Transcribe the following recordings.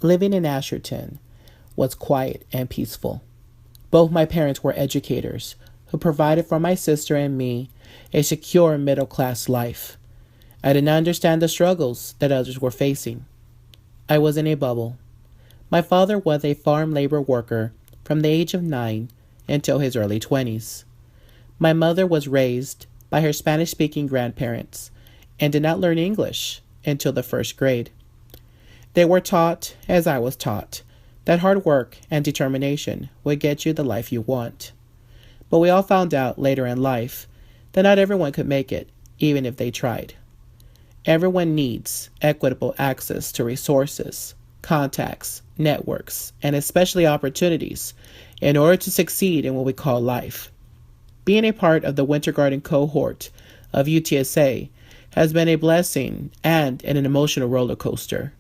Living in Asherton was quiet and peaceful. Both my parents were educators who provided for my sister and me a secure middle-class life. I did not understand the struggles that others were facing. I was in a bubble. My father was a farm labor worker from the age of 9 until his early 20s. My mother was raised by her Spanish-speaking grandparents and did not learn English until the first grade. They were taught, as I was taught, that hard work and determination would get you the life you want. But we all found out later in life that not everyone could make it, even if they tried. Everyone needs equitable access to resources, contacts, networks, and especially opportunities in order to succeed in what we call life. Being a part of the Wintergarden cohort of UTSA has been a blessing and an emotional roller coaster.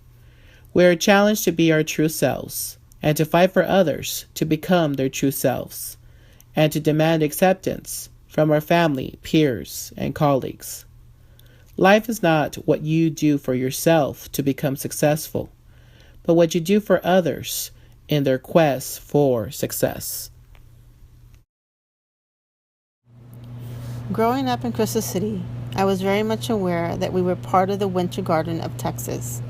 We are challenged to be our true selves and to fight for others to become their true selves and to demand acceptance from our family, peers, and colleagues. Life is not what you do for yourself to become successful, but what you do for others in their quest for success. Growing up in Crystal City, I was very much aware that we were part of the Wintergarden of Texas.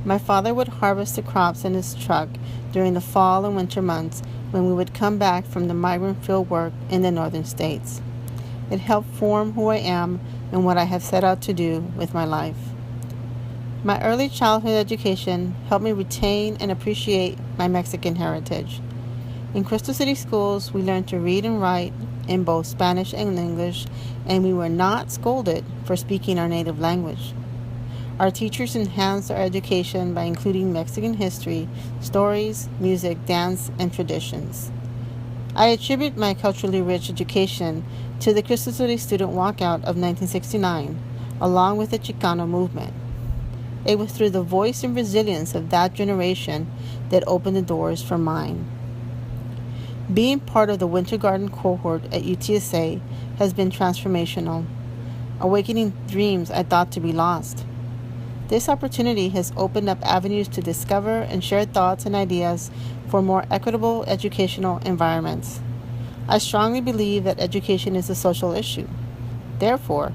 My father would harvest the crops in his truck during the fall and winter months when we would come back from the migrant field work in the northern states. It helped form who I am and what I have set out to do with my life. My early childhood education helped me retain and appreciate my Mexican heritage. In Crystal City schools, we learned to read and write in both Spanish and English, and we were not scolded for speaking our native language. Our teachers enhanced our education by including Mexican history, stories, music, dance, and traditions. I attribute my culturally rich education to the Crystal City Student Walkout of 1969, along with the Chicano movement. It was through the voice and resilience of that generation that opened the doors for mine. Being part of the Wintergarden cohort at UTSA has been transformational, awakening dreams I thought to be lost. This opportunity has opened up avenues to discover and share thoughts and ideas for more equitable educational environments. I strongly believe that education is a social issue. Therefore,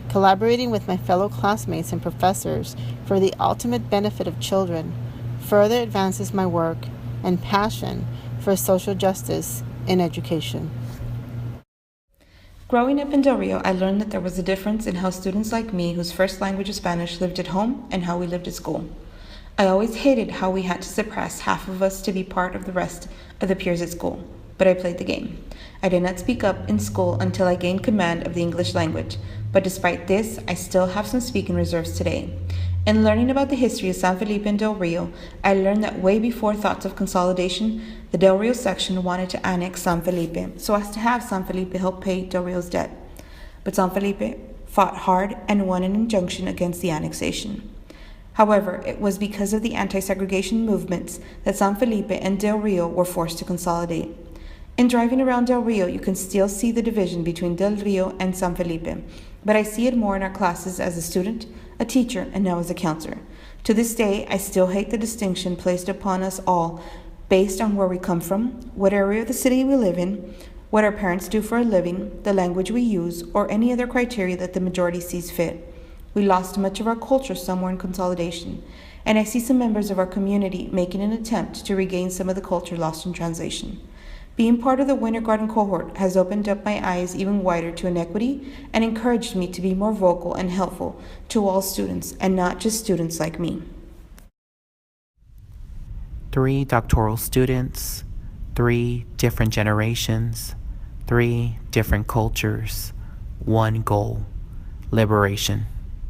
collaborating with my fellow classmates and professors for the ultimate benefit of children further advances my work and passion for social justice in education. Growing up in Del Rio, I learned that there was a difference in how students like me, whose first language is Spanish, lived at home and how we lived at school. I always hated how we had to suppress half of us to be part of the rest of the peers at school, but I played the game. I did not speak up in school until I gained command of the English language, but despite this, I still have some speaking reserves today. In learning about the history of San Felipe and Del Rio, I learned that way before thoughts of consolidation, the Del Rio section wanted to annex San Felipe so as to have San Felipe help pay Del Rio's debt. But San Felipe fought hard and won an injunction against the annexation. However, it was because of the anti-segregation movements that San Felipe and Del Rio were forced to consolidate. In driving around Del Rio, you can still see the division between Del Rio and San Felipe, but I see it more in our classes as a student, a teacher, and now as a counselor. To this day, I still hate the distinction placed upon us all based on where we come from, what area of the city we live in, what our parents do for a living, the language we use, or any other criteria that the majority sees fit. We lost much of our culture somewhere in consolidation, and I see some members of our community making an attempt to regain some of the culture lost in translation. Being part of the Wintergarden cohort has opened up my eyes even wider to inequity and encouraged me to be more vocal and helpful to all students and not just students like me. 3 doctoral students, 3 different generations, 3 different cultures, 1 goal: liberation.